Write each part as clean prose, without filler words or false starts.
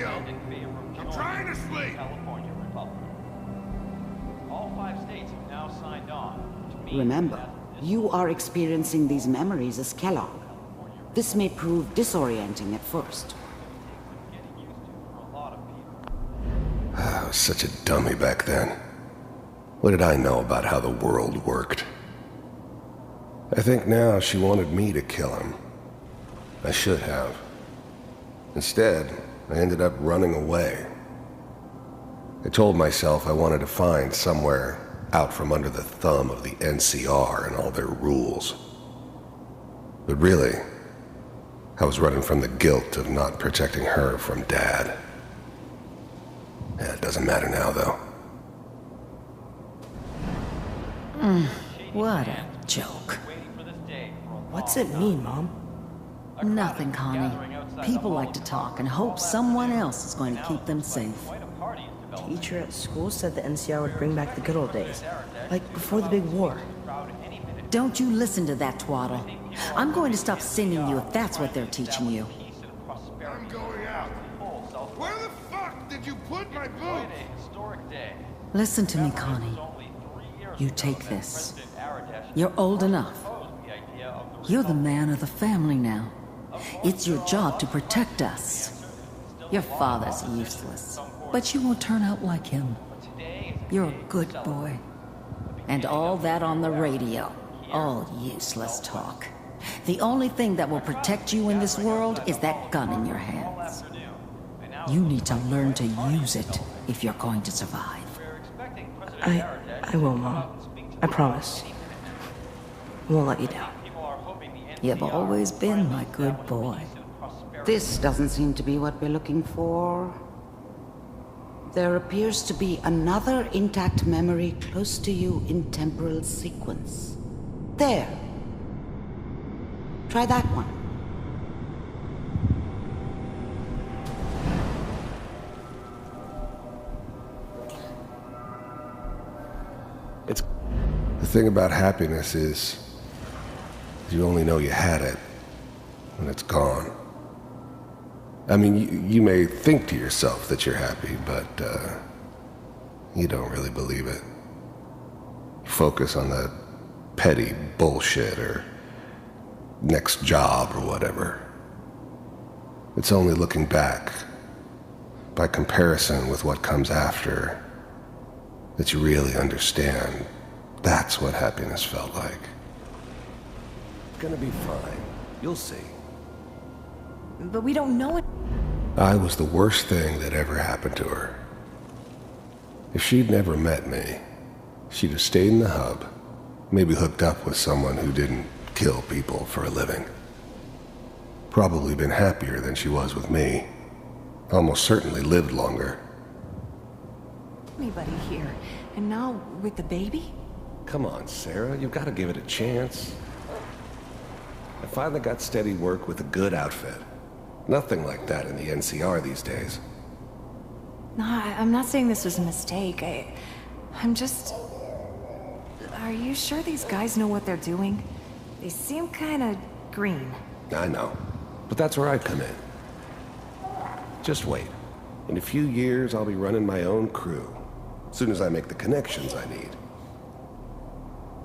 radio! I'm trying to sleep! California Republic. All 5 states have now signed on to meet. Remember, you are experiencing these memories as Kellogg. This may prove disorienting at first. I was such a dummy back then. What did I know about how the world worked? I think now she wanted me to kill him. I should have. Instead, I ended up running away. I told myself I wanted to find somewhere out from under the thumb of the NCR and all their rules. But really, I was running from the guilt of not protecting her from Dad. Yeah, it doesn't matter now, though. What a joke. What's it mean, Mom? Nothing, Connie. People like to talk and hope someone else is going to keep them safe. Teacher at school said the NCR would bring back the good old days, like before the big war. Don't you listen to that twaddle. I'm going to stop sending you if that's what they're teaching you. I'm going out. Where the fuck did you put my boots? Listen to me, Connie. You take this. You're old enough. You're the man of the family now. It's your job to protect us. Your father's useless, but you won't turn out like him. You're a good boy. And all that on the radio, all useless talk. The only thing that will protect you in this world is that gun in your hands. You need to learn to use it if you're going to survive. I will, Mom. I promise. I won't let you down. You've always been my good boy. This doesn't seem to be what we're looking for. There appears to be another intact memory close to you in temporal sequence. There. Try that one. The thing about happiness is you only know you had it when it's gone. I mean, you may think to yourself that you're happy, but you don't really believe it. You focus on the petty bullshit or next job or whatever. It's only looking back, by comparison with what comes after, that you really understand. That's what happiness felt like. It's gonna be fine. You'll see. But we don't know it. I was the worst thing that ever happened to her. If she'd never met me, she'd have stayed in the hub, maybe hooked up with someone who didn't kill people for a living. Probably been happier than she was with me. Almost certainly lived longer. Anybody here, and now with the baby? Come on, Sarah, you've got to give it a chance. I finally got steady work with a good outfit. Nothing like that in the NCR these days. No, I'm not saying this was a mistake. I'm just... Are you sure these guys know what they're doing? They seem kinda green. I know, but that's where I come in. Just wait. In a few years, I'll be running my own crew. As soon as I make the connections I need.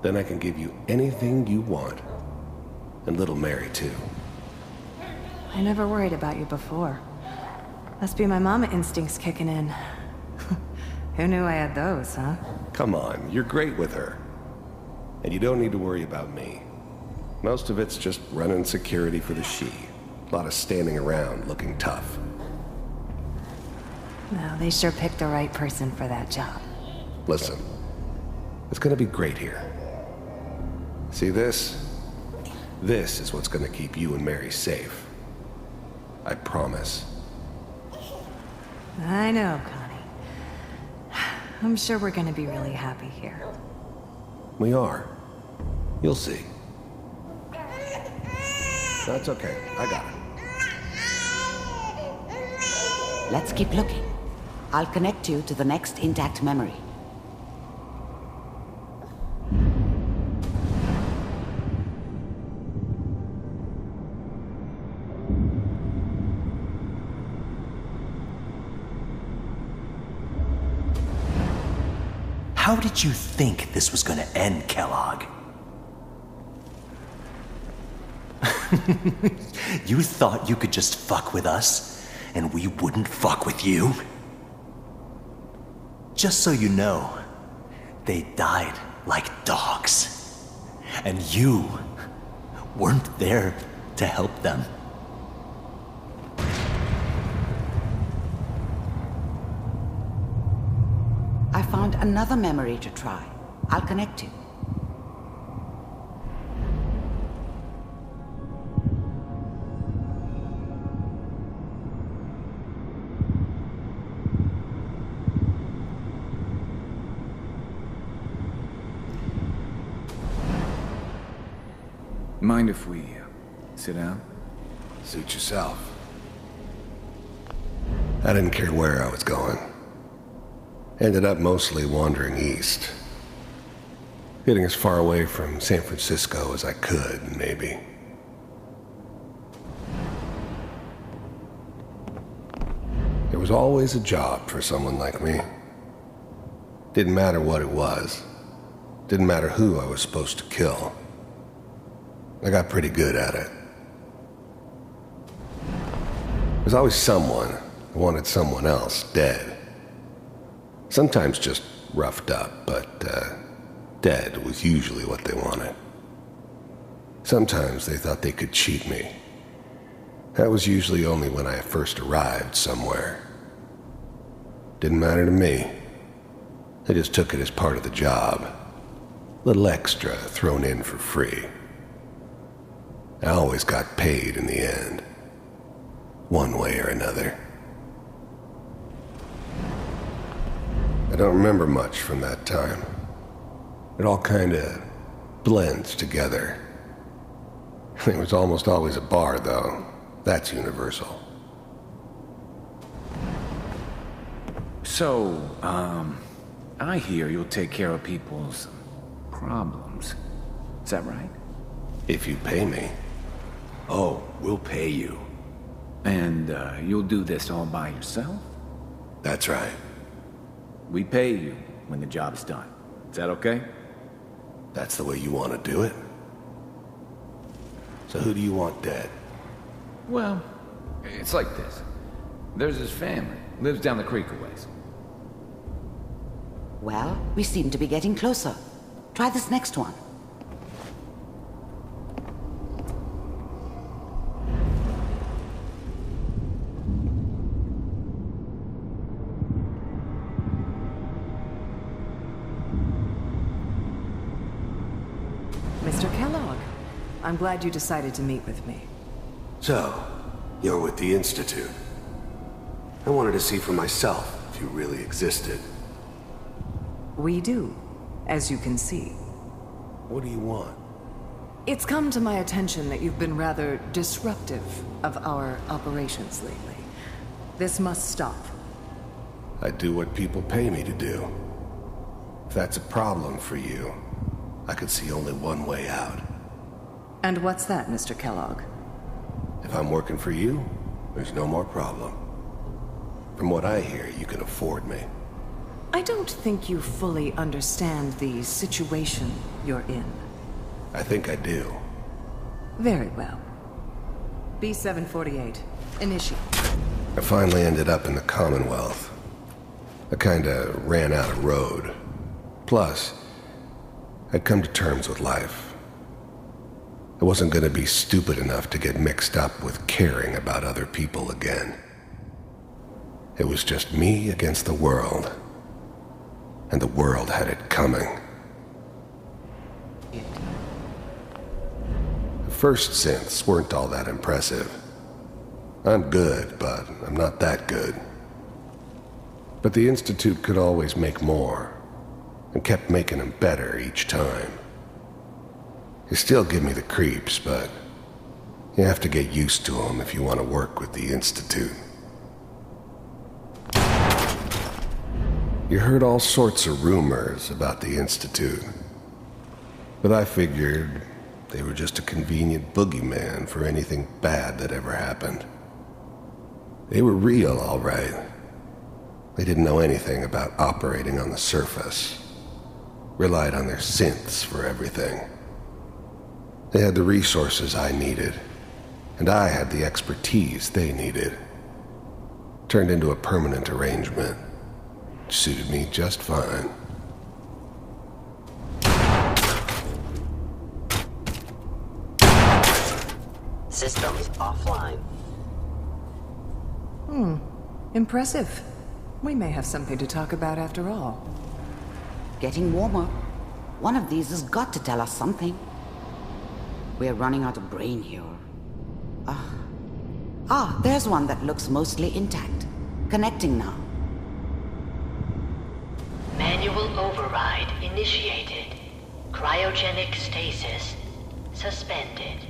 Then I can give you anything you want. And little Mary, too. I never worried about you before. Must be my mama instincts kicking in. Who knew I had those, huh? Come on, you're great with her. And you don't need to worry about me. Most of it's just running security for the she. A lot of standing around looking tough. Well, they sure picked the right person for that job. Listen, it's gonna be great here. See this? This is what's gonna keep you and Mary safe. I promise. I know, Connie. I'm sure we're gonna be really happy here. We are. You'll see. That's okay. I got it. Let's keep looking. I'll connect you to the next intact memory. How did you think this was gonna end, Kellogg? You thought you could just fuck with us, and we wouldn't fuck with you? Just so you know, they died like dogs. And you weren't there to help them. I found another memory to try. I'll connect you. Mind if we sit down? Suit yourself. I didn't care where I was going. Ended up mostly wandering east. Getting as far away from San Francisco as I could, maybe. There was always a job for someone like me. Didn't matter what it was. Didn't matter who I was supposed to kill. I got pretty good at it. There's always someone who wanted someone else dead. Sometimes just roughed up, but dead was usually what they wanted. Sometimes they thought they could cheat me. That was usually only when I first arrived somewhere. Didn't matter to me. I just took it as part of the job. Little extra thrown in for free. I always got paid in the end. One way or another. I don't remember much from that time. It all kinda blends together. There was almost always a bar, though. That's universal. So, I hear you'll take care of people's problems. Is that right? If you pay me. Oh, we'll pay you. And, you'll do this all by yourself? That's right. We pay you when the job's done. Is that okay? That's the way you want to do it? So who do you want dead? Well, it's like this. There's his family. Lives down the creek a ways. Well, we seem to be getting closer. Try this next one. Mr. Kellogg, I'm glad you decided to meet with me. So, you're with the Institute. I wanted to see for myself if you really existed. We do, as you can see. What do you want? It's come to my attention that you've been rather disruptive of our operations lately. This must stop. I do what people pay me to do. If that's a problem for you, I could see only one way out. And what's that, Mr. Kellogg? If I'm working for you, there's no more problem. From what I hear, you can afford me. I don't think you fully understand the situation you're in. I think I do. Very well. B-748, initiate. I finally ended up in the Commonwealth. I kinda ran out of road. Plus, I'd come to terms with life. I wasn't gonna be stupid enough to get mixed up with caring about other people again. It was just me against the world. And the world had it coming. The first synths weren't all that impressive. I'm good, but I'm not that good. But the Institute could always make more, and kept making them better each time. They still give me the creeps, but you have to get used to them if you want to work with the Institute. You heard all sorts of rumors about the Institute, but I figured they were just a convenient boogeyman for anything bad that ever happened. They were real, all right. They didn't know anything about operating on the surface. relied on their synths for everything. They had the resources I needed, and I had the expertise they needed. Turned into a permanent arrangement. Suited me just fine. Systems offline. Impressive. We may have something to talk about after all. Getting warmer. One of these has got to tell us something. We're running out of brain here. There's one that looks mostly intact. Connecting now. Manual override initiated. Cryogenic stasis suspended.